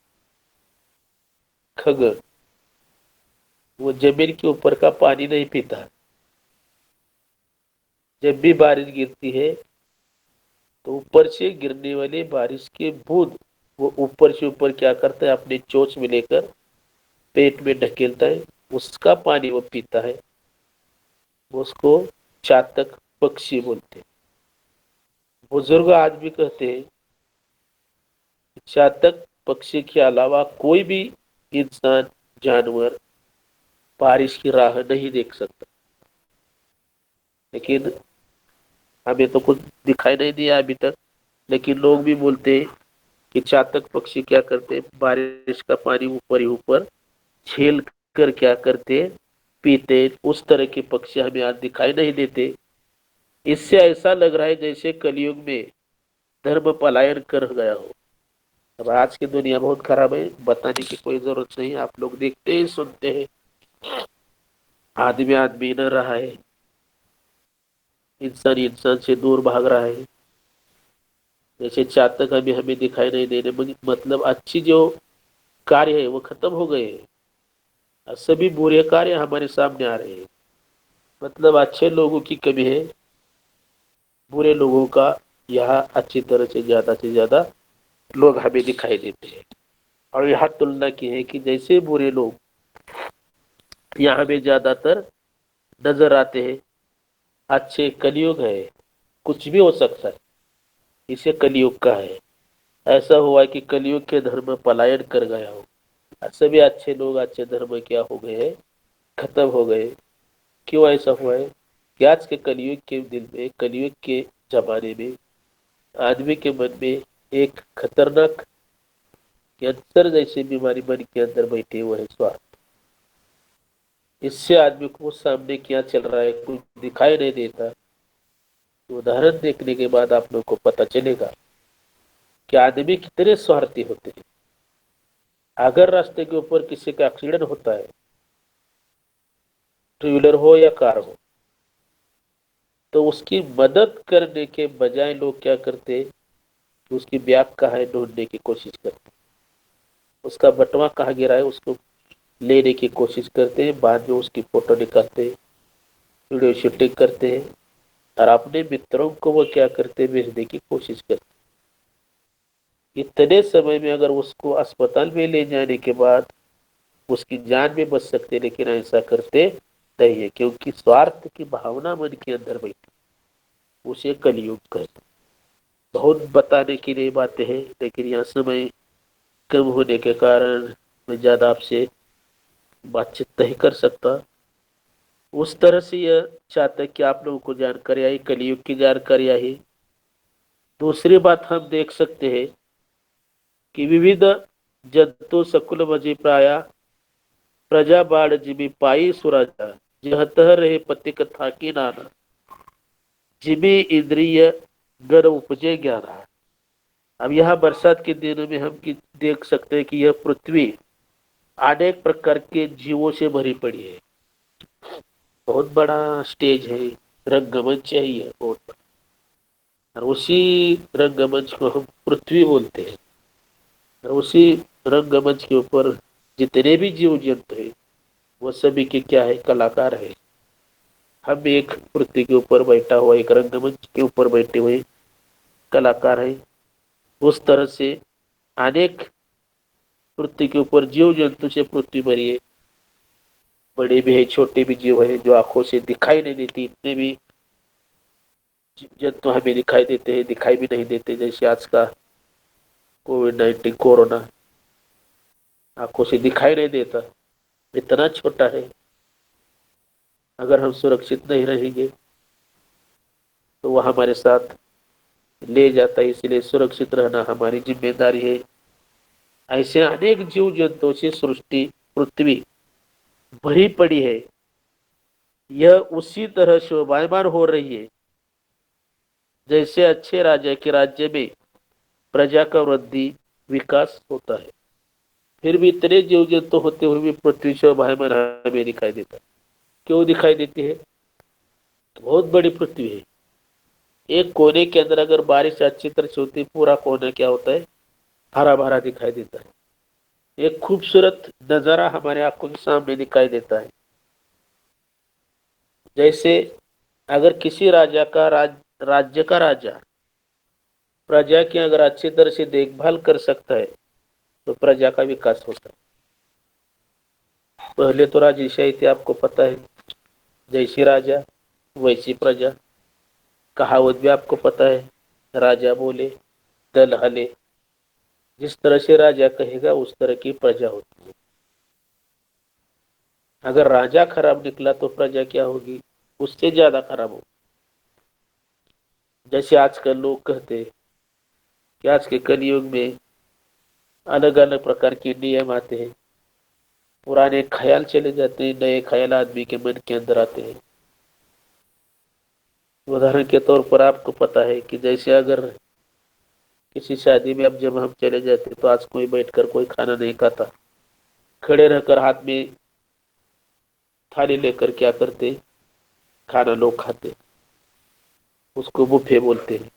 खग, वो जमीन के ऊपर का पानी नहीं पीता। जब भी बारिश गिरती है तो ऊपर से गिरने वाले बारिश के बूंद वो ऊपर से ऊपर क्या करता है, अपने चोंच में लेकर पेट में ढकेलता है, उसका पानी वो पीता है। उसको चातक पक्षी बोलते हैं। बुजुर्ग आज भी कहते हैं चातक पक्षी के अलावा कोई भी इंसान जानवर बारिश की राह नहीं देख सकता। लेकिन हमें तो कुछ दिखाई नहीं दिया अभी तक। लेकिन लोग भी बोलते हैं कि चातक पक्षी क्या करते हैं, बारिश का पानी ऊपर ही ऊपर छेल कर क्या करते हैं, पीते। उस तरह के पक्षी हमें आज दिखाई नहीं देते। इससे ऐसा लग रहा है जैसे कलयुग में धर्म पलायन कर गया हो। अब आज की दुनिया बहुत खराब है, बताने की कोई जरूरत नहीं, आप लोग देखते हैं सुनते हैं। आदमी आदमी न रहा है, इंसान इंसान से दूर भाग रहा है। जैसे चातक अभी हमें दिखाई नहीं देने, मतलब अच्छी जो कार्य है वो खत्म हो गए हैं और सभी बुरे कार्य हमारे सामने आ रहे हैं। मतलब अच्छे लोगों की कमी है, बुरे लोगों का यहाँ अच्छी तरह से ज्यादा लोग हमें दिखाई देते हैं। और यहाँ तुलना की है कि जैसे बुरे लोग यहाँ हमें ज्यादातर नजर आते हैं, अच्छे कलयुग है, कुछ भी हो सकता है, इसे कलयुग का है। ऐसा हुआ है कि कलयुग के धर्म पलायन कर गया हो, सभी अच्छे लोग अच्छे धर्म क्या हो गए हैं, खत्म हो गए। क्यों ऐसा हुआ है कि आज के कलयुग के दिन में, कलयुग के जमाने में आदमी के मन में एक खतरनाक कैंसर जैसी बीमारी मन के अंदर बैठे हुए है, स्वार्थ। इससे आदमी को सामने क्या चल रहा है कुछ दिखाई नहीं देता। उदाहरण देखने के बाद आप लोग को पता चलेगा कि आदमी कितने स्वार्थी होते हैं। अगर रास्ते के ऊपर किसी का एक्सीडेंट होता है, टू व्हीलर हो या कार हो, तो उसकी मदद करने के बजाय लोग क्या करते हैं, कि उसकी बैग कहाँ है ढूंढने की कोशिश करते हैं, उसका बटुआ कहाँ गिरा है उसको लेने की कोशिश करते हैं, बाद में उसकी फोटो निकालते हैं, वीडियो शूटिंग करते हैं और अपने मित्रों को वो क्या करते हैं, भेजने की कोशिश करते हैं। इतने समय में अगर उसको अस्पताल में ले जाने के बाद उसकी जान भी बच सकती है, लेकिन ऐसा करते नहीं है, क्योंकि स्वार्थ की भावना मन के अंदर बैठी, उसे कलयुग कहते। बहुत बताने के लिए बातें हैं, लेकिन यहाँ समय कम होने के कारण मैं ज्यादा आपसे बातचीत नहीं कर सकता। उस तरह से यह चाहता है कि आप लोगों को जानकारी आई, कलयुग की जानकारी आई। दूसरी बात हम देख सकते हैं कि विविध जंतु सकुल मजी प्राया प्रजा बाढ़ जिबी पाई सुराजा जह तह रहे पति कथा की नाना जिबी इंद्रिय गण उपजे ज्ञाना। अब यहाँ बरसात के दिनों में हम देख सकते हैं कि यह पृथ्वी अनेक प्रकार के जीवों से भरी पड़ी है। बहुत बड़ा स्टेज है, रंगमंच है यह बहुत बड़ा, और उसी रंगमंच को हम पृथ्वी बोलते हैं। और उसी रंगमंच के ऊपर जितने भी जीव जंतु है वो सभी के क्या है, कलाकार है। हम एक पृथ्वी के ऊपर बैठा हुआ एक रंगमंच के ऊपर बैठे हुए कलाकार है। उस तरह से अनेक पृथ्वी के ऊपर जीव जंतु से पृथ्वी भरी है, बड़े भी है छोटे भी जीव है जो आंखों से दिखाई नहीं देती। इतने भी जंतु हमें दिखाई देते हैं, दिखाई भी नहीं देते, जैसे आज का कोविड-19 कोरोना आंखों से दिखाई नहीं देता, इतना छोटा है। अगर हम सुरक्षित नहीं रहेंगे तो वह हमारे साथ ले जाता है, इसलिए सुरक्षित रहना हमारी जिम्मेदारी है। ऐसे अनेक जीव जंतुओं से सृष्टि पृथ्वी भरी पड़ी है, यह उसी तरह शोभायमान हो रही है जैसे अच्छे राजा के राज्य में प्रजा का वृद्धि विकास होता है। फिर भी इतने जीव जंतु होते हुए भी पृथ्वी शोभायमान हमें दिखाई देता है। क्यों दिखाई देती है? बहुत बड़ी पृथ्वी है। एक कोने के अंदर अगर बारिश अच्छी तरह से होती है, पूरा कोना क्या होता है, हरा भरा दिखाई देता है। एक खूबसूरत नजारा हमारे आंखों के सामने दिखाई देता है। जैसे अगर किसी राजा का राज्य का राजा प्रजा की अगर अच्छी तरह से देखभाल कर सकता है तो प्रजा का विकास होता है। पहले तो राजशाही थी, आपको पता है, जैसी राजा वैसी प्रजा। कहावत भी आपको पता है, राजा बोले दल हले। जिस तरह से राजा कहेगा उस तरह की प्रजा होती है। अगर राजा खराब निकला तो प्रजा क्या होगी, उससे ज्यादा खराब होगी। जैसे आजकल लोग कहते हैं कि आज के कलयुग में अलग अलग प्रकार के नियम आते हैं, पुराने ख्याल चले जाते हैं, नए ख्याल आदमी के मन के अंदर आते हैं। उदाहरण के तौर पर आपको पता है कि जैसे अगर किसी शादी में अब जब हम चले जाते तो आज कोई बैठकर कोई खाना नहीं खाता, खड़े रहकर हाथ में थाली लेकर क्या करते, खाना लोग खाते, उसको बुफे बोलते हैं।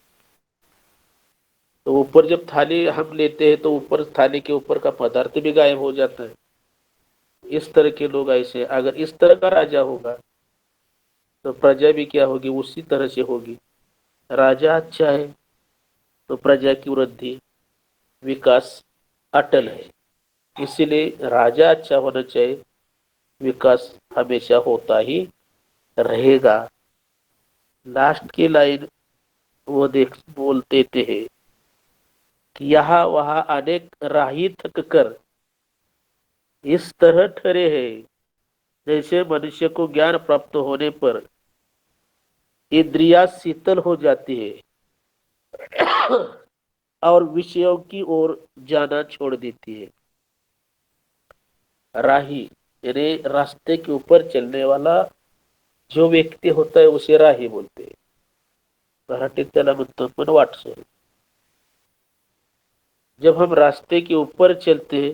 तो ऊपर जब थाली हम लेते हैं तो ऊपर थाली के ऊपर का पदार्थ भी गायब हो जाता है। इस तरह के लोग ऐसे, अगर इस तरह का राजा होगा तो प्रजा भी क्या होगी, उसी तरह से होगी। राजा अच्छा है तो प्रजा की वृद्धि विकास अटल है। इसीलिए राजा अच्छा होना चाहिए, विकास हमेशा होता ही रहेगा। लास्ट की लाइन वो देख बोल देते हैं कि यहाँ वहाँ अनेक राही थक कर इस तरह ठहरे हैं जैसे मनुष्य को ज्ञान प्राप्त होने पर इंद्रियां शीतल हो जाती है और विषयों की ओर जाना छोड़ देती है। राही यानी रास्ते के ऊपर चलने वाला जो व्यक्ति होता है उसे राही बोलते हैं। मराठीत त्याला म्हणतो पण वाटसरू। जब हम रास्ते के ऊपर चलते हैं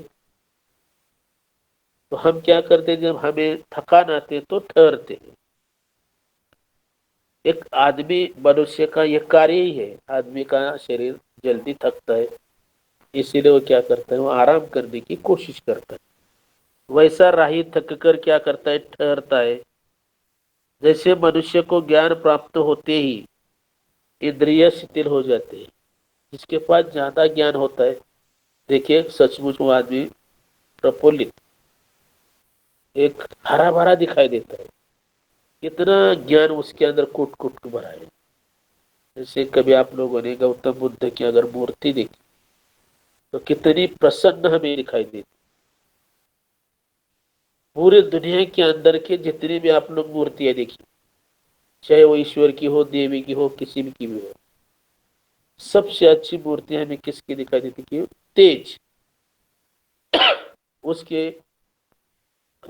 तो हम क्या करते हैं, जब हमें थकान आते तो ठहरते हैं। एक आदमी मनुष्य का ये कार्य ही है, आदमी का शरीर जल्दी थकता है, इसीलिए वो क्या करता है, वो आराम करने की कोशिश करता है। वैसा राही थक कर क्या करता है, ठहरता है। जैसे मनुष्य को ज्ञान प्राप्त होते ही इंद्रिय शिथिल हो जाते हैं। जिसके पास ज्यादा ज्ञान होता है, देखिए सचमुच वो आदमी प्रफुल्लित, एक हरा भरा दिखाई देता है। कितना ज्ञान उसके अंदर कूट कूट के भरा है। जैसे कभी आप लोगों ने गौतम बुद्ध की अगर मूर्ति देखी तो कितनी प्रसन्न हमें दिखाई देती। पूरे दुनिया के अंदर के जितनी भी आप लोग मूर्तियां देखी, चाहे वो ईश्वर की हो, देवी की हो, किसी भी की भी हो, सबसे अच्छी मूर्ति हमें किसकी दिखाई देती कि तेज उसके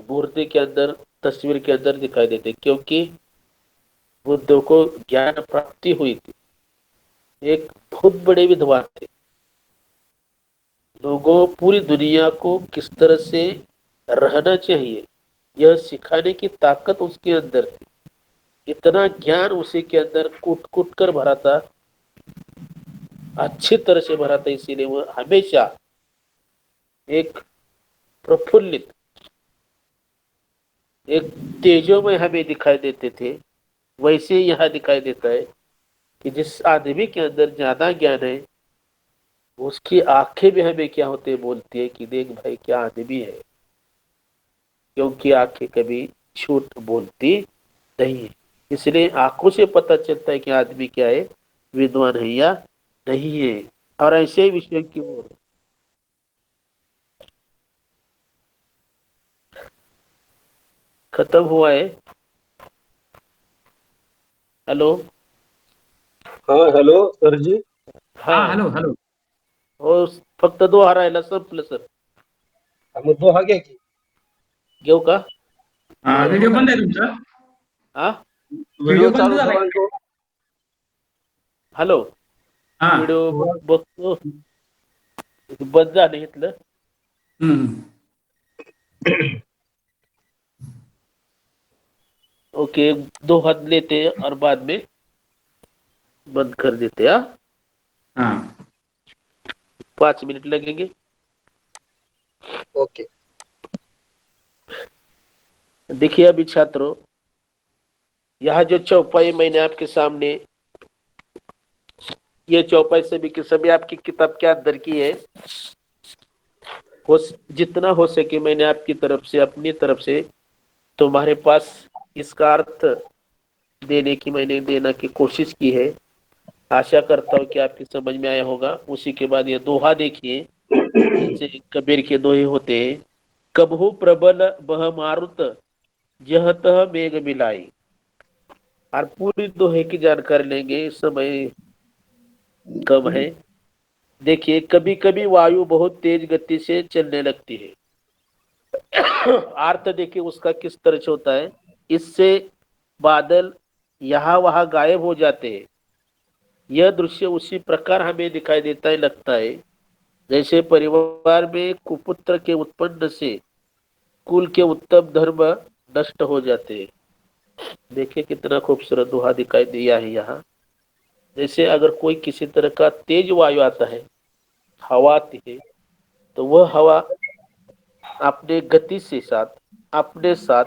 मूर्ति के अंदर, तस्वीर के अंदर दिखाई देते, क्योंकि बुद्ध को ज्ञान प्राप्ति हुई थी। एक बहुत बड़े विद्वान थे। लोगों पूरी दुनिया को किस तरह से रहना चाहिए यह सिखाने की ताकत उसके अंदर थी। इतना ज्ञान उसी के अंदर कूट कूट कर भरा था, अच्छी तरह से भरा था, इसीलिए वो हमेशा एक प्रफुल्लित, एक तेजोमय हमें दिखाई देते थे। वैसे यहाँ दिखाई देता है कि जिस आदमी के अंदर ज्यादा ज्ञान है, उसकी आंखें भी हमें क्या होते बोलती है कि देख भाई क्या आदमी है, क्योंकि आंखें कभी झूठ बोलती नहीं है। इसलिए आंखों से पता चलता है कि आदमी क्या है, विद्वान है या नहीं है। और ऐसे ही विषय की ओर खत्म हुआ है। हेलो। हाँ हेलो सर जी. हा हाँ, हॅलो हॅलो. हो, फक्त दो हरायला संपलं सर. मग तो हा घ्या की. घेऊ का? व्हिडिओ बंद आहे तुमचा? हा, व्हिडिओ व्हिडिओ बंद चालू झालाय ठेवा का? आणि तो. हॅलो. हा. व्हिडिओ बघतो, बंद झालं इथलं. हम्म. ओके, 2 हाथ लेते हैं और बाद में बंद कर देते हैं। हा. 5 मिनट लगेंगे। ओके. देखिए अभी छात्रों, यहाँ जो चौपाई मैंने आपके सामने, ये चौपाई सभी की सभी आपकी किताब के अंदर की है। हो जितना हो सके मैंने आपकी तरफ से, अपनी तरफ से तुम्हारे पास इसका अर्थ देने की, मैंने देना की कोशिश की है। आशा करता हूँ कि आपकी समझ में आया होगा। उसी के बाद ये दोहा देखिए, जैसे कबीर के दोहे होते हैं, कबहू प्रबल बह मारुत जह तह मेघ मिलाई। और पूरी दोहे की जानकारी लेंगे, समय कम है। देखिए कभी कभी वायु बहुत तेज गति से चलने लगती है। अर्थ देखिए उसका किस तरह से होता है, इससे बादल यहाँ वहां गायब हो जाते हैं। यह दृश्य उसी प्रकार हमें दिखाई देता है, लगता है जैसे परिवार में कुपुत्र के उत्पन्न से कुल के उत्तम धर्म नष्ट हो जाते हैं। देखिए कितना खूबसूरत दोहा दिखाई दिया है यहाँ। जैसे अगर कोई किसी तरह का तेज वायु आता है, हवा आती है, तो वह हवा अपने गति से साथ, अपने साथ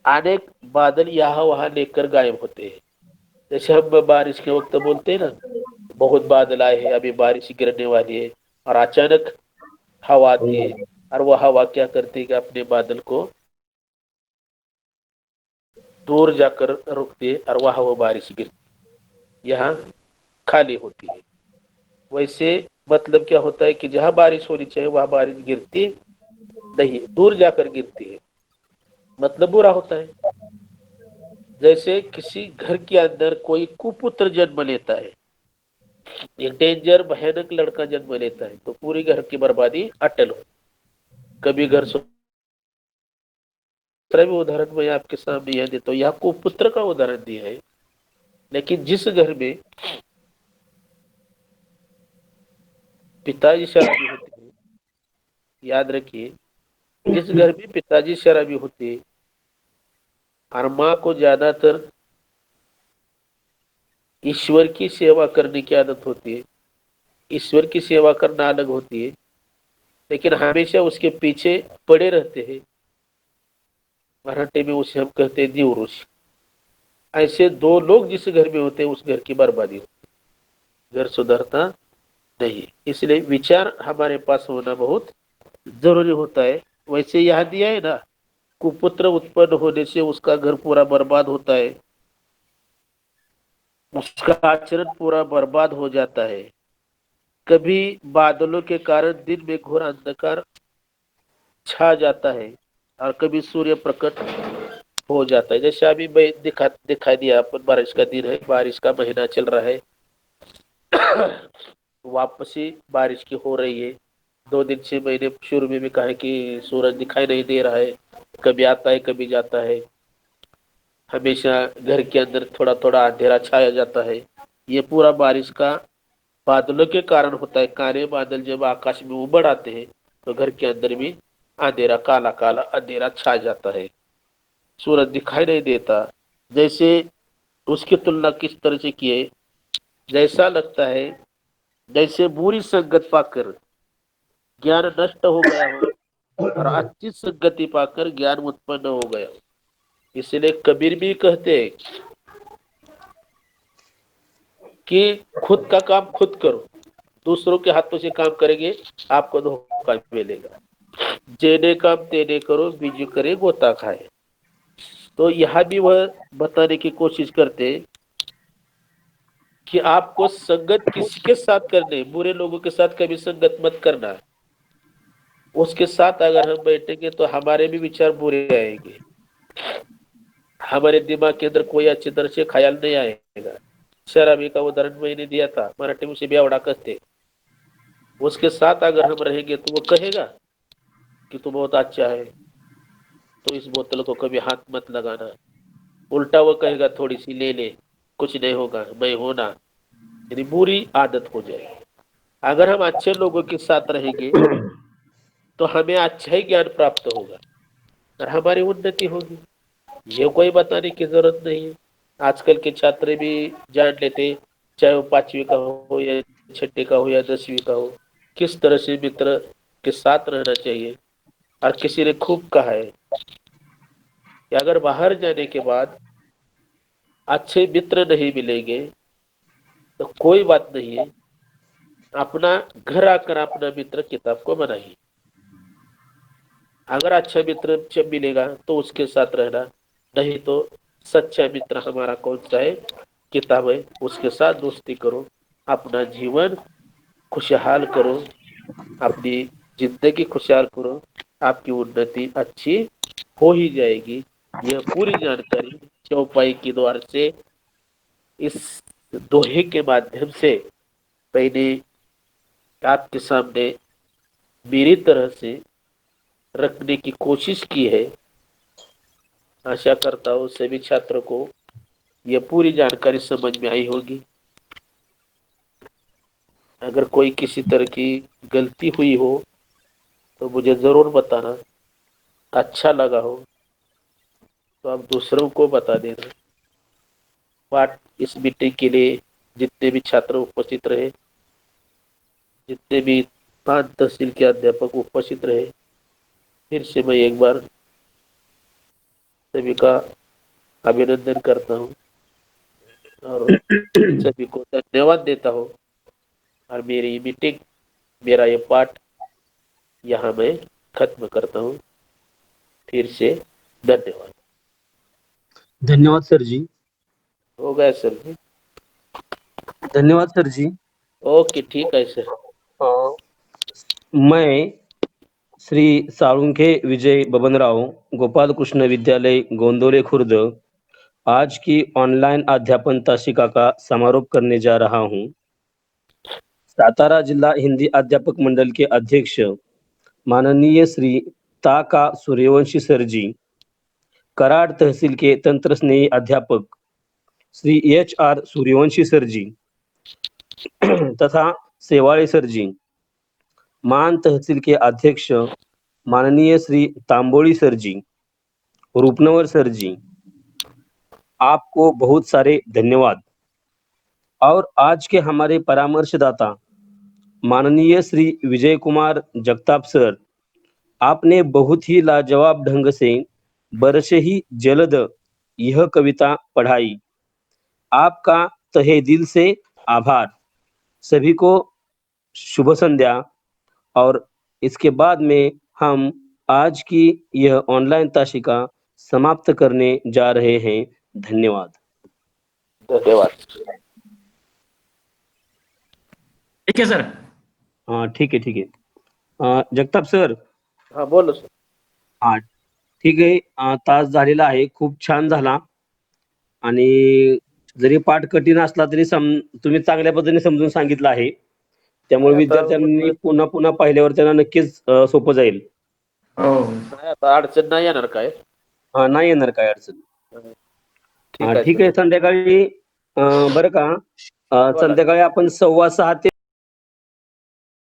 अनेक बादल यहाँ वहां लेकर गायब होते हैं। जैसे हम बारिश के वक्त बोलते हैं ना, बहुत बादल आए हैं, अभी बारिश गिरने वाली है, और अचानक हवा आती है, और वह हवा क्या करती है कि अपने बादल को दूर जाकर रुकती है, और वह बारिश गिरती, यहाँ खाली होती है। वैसे मतलब क्या होता है कि जहां बारिश होनी चाहिए वहां बारिश गिरती नहीं, दूर जाकर गिरती है, मतलब बुरा होता है। जैसे किसी घर के अंदर कोई कुपुत्र जन्म लेता है, एक डेंजर भयानक लड़का जन्म लेता है, तो पूरी घर की बर्बादी अटल हो। कभी घर दूसरा भी उदाहरण मैं आपके सामने यह देता हूँ, यहाँ कुपुत्र का उदाहरण दिया है। लेकिन जिस घर में पिताजी शराबी होते हैं, याद रखिए, जिस घर में पिताजी शराबी होते हैं और माँ को ज्यादातर ईश्वर की सेवा करने की आदत होती है। ईश्वर की सेवा करना अलग होती है, लेकिन हमेशा उसके पीछे पड़े रहते हैं। मराठी में उसे हम कहते हैं जीव ऋषि। ऐसे दो लोग जिस घर में होते हैं उस घर की बर्बादी होती है, घर सुधरता नहीं। इसलिए विचार हमारे पास होना बहुत जरूरी होता है। वैसे यह दिया है ना, कुपुत्र उत्पन्न होने से उसका घर पूरा बर्बाद होता है, उसका आचरण पूरा बर्बाद हो जाता है। कभी बादलों के कारण दिन में घोर अंधकार छा जाता है और कभी सूर्य प्रकट हो जाता है। जैसे अभी मैं दिखाई दिया, अपन बारिश का दिन है, बारिश का महीना चल रहा है, वापसी बारिश की हो रही है। 2 दिन से मैंने शुरू में भी कहा कि सूरज दिखाई नहीं दे रहा है, कभी आता है कभी जाता है। हमेशा घर के अंदर थोड़ा थोड़ा अंधेरा छाया जाता है। ये पूरा बारिश का बादलों के कारण होता है। काले बादल जब आकाश में उबड़ आते हैं तो घर के अंदर भी अंधेरा, काला काला अंधेरा छा जाता है, सूरज दिखाई नहीं देता। जैसे उसकी तुलना किस तरह से किए, जैसा लगता है जैसे बुरी संगत पाकर ज्ञान नष्ट हो गया हो और अच्छी संगति पाकर ज्ञान उत्पन्न हो गया। इसलिए कबीर भी कहते हैं कि खुद का काम खुद करो, दूसरों के हाथों से काम करेंगे आपको धोखा मिलेगा। जेने काम तेने करो, बीजू करे गोता खाए। तो यहाँ भी वह बताने की कोशिश करते हैं कि आपको संगत किसके साथ करने, बुरे लोगों के साथ कभी संगत मत करना। उसके साथ अगर हम बैठेंगे तो हमारे भी विचार बुरे आएंगे, हमारे दिमाग के अंदर कोई अच्छी तरह से ख्याल नहीं आएगा। शराबी का उदाहरण मैंने दिया था, मराठी में उसे बेवड़ा कहते। उसके साथ अगर हम रहेंगे तो वो कहेगा कि तू बहुत अच्छा है, तो इस बोतल को कभी हाथ मत लगाना। उल्टा वो कहेगा थोड़ी सी ले ले, कुछ नहीं होगा, मैं होना। यानी बुरी आदत हो जाएगी। अगर हम अच्छे लोगों के साथ रहेंगे तो हमें अच्छा ही ज्ञान प्राप्त होगा और हमारी उन्नति होगी। ये कोई बताने की जरूरत नहीं है। आजकल के छात्र भी जान लेते, चाहे वो 5वीं का हो या 6ठी का हो या 10वीं का हो, किस तरह से मित्र के साथ रहना चाहिए। और किसी ने खूब कहा है कि अगर बाहर जाने के बाद अच्छे मित्र नहीं मिलेंगे तो कोई बात नहीं है, अपना घर आकर अपना मित्र किताब को बनाइए। अगर अच्छा मित्र जब मिलेगा तो उसके साथ रहना, नहीं तो सच्चा मित्र हमारा कौन सा है, किताब है, उसके साथ दोस्ती करो, अपना जीवन खुशहाल करो, अपनी जिंदगी खुशहाल करो, आपकी उन्नति अच्छी हो ही जाएगी। यह पूरी जानकारी चौपाई के द्वार से, इस दोहे के माध्यम से मैंने आपके सामने मेरी तरह से रखने की कोशिश की है। आशा करता हूँ सभी छात्रों को यह पूरी जानकारी समझ में आई होगी। अगर कोई किसी तरह की गलती हुई हो तो मुझे जरूर बताना। अच्छा लगा हो तो आप दूसरों को बता देना। पाठ इस मीटिंग के लिए जितने भी छात्र उपस्थित रहे, जितने भी 5 तहसील के अध्यापक उपस्थित रहे, फिर से मैं एक बार सभी का अभिनंदन करता हूँ और सभी को धन्यवाद देता हूँ। और मेरी मीटिंग, मेरा ये पाठ यहाँ मैं खत्म करता हूँ। फिर से धन्यवाद। धन्यवाद सर जी। हो गया सर जी? धन्यवाद सर जी। ओके, ठीक है सर। मैं श्री साळुंखे विजय बबनराव, गोपाल कृष्ण विद्यालय गोंदोले खुर्द, आज की ऑनलाइन अध्यापन तासिका का समारोप करने जा रहा हूँ। सातारा जिला हिंदी अध्यापक मंडल के अध्यक्ष माननीय श्री ताका सूर्यवंशी सर जी, कराड तहसील के तंत्र स्नेही अध्यापक श्री HR सूर्यवंशी सर जी तथा सेवाळे सर जी, मान तहसील के अध्यक्ष माननीय श्री तांबोली सर जी, रूपनवर सर जी, आपको बहुत सारे धन्यवाद। और आज के हमारे परामर्शदाता माननीय श्री विजय कुमार जगताप सर, आपने बहुत ही लाजवाब ढंग से बरसे ही जलद यह कविता पढ़ाई। आपका तहे दिल से आभार। सभी को शुभ संध्या। और इसके बाद में हम आज की यह ऑनलाइन ताशिका समाप्त करने जा रहे हैं। धन्यवाद। धन्यवाद। ठीक है सर. हाँ ठीक आहे, ठीक आहे. जगताप सर, हा बोलो सर. हा ठीक आहे. तास झालेला आहे, खूप छान झाला. आणि जरी पाठ कठीण असला तरी तुम्ही चांगल्या पद्धतीने समजून सांगितलं आहे. त्यामुळे आता विद्यार्थ्यांनी पुन्हा पुन्हा पाहिल्यावर त्यांना नक्कीच सोपं जाईल. हो. नाही, आता अडचण नाही येणार काय. नाही येणार काय अडचण. ठीक आहे ठीक सर. आहे. संध्याकाळी बरं का, बोला. संध्याकाळी आपण 6:15 ते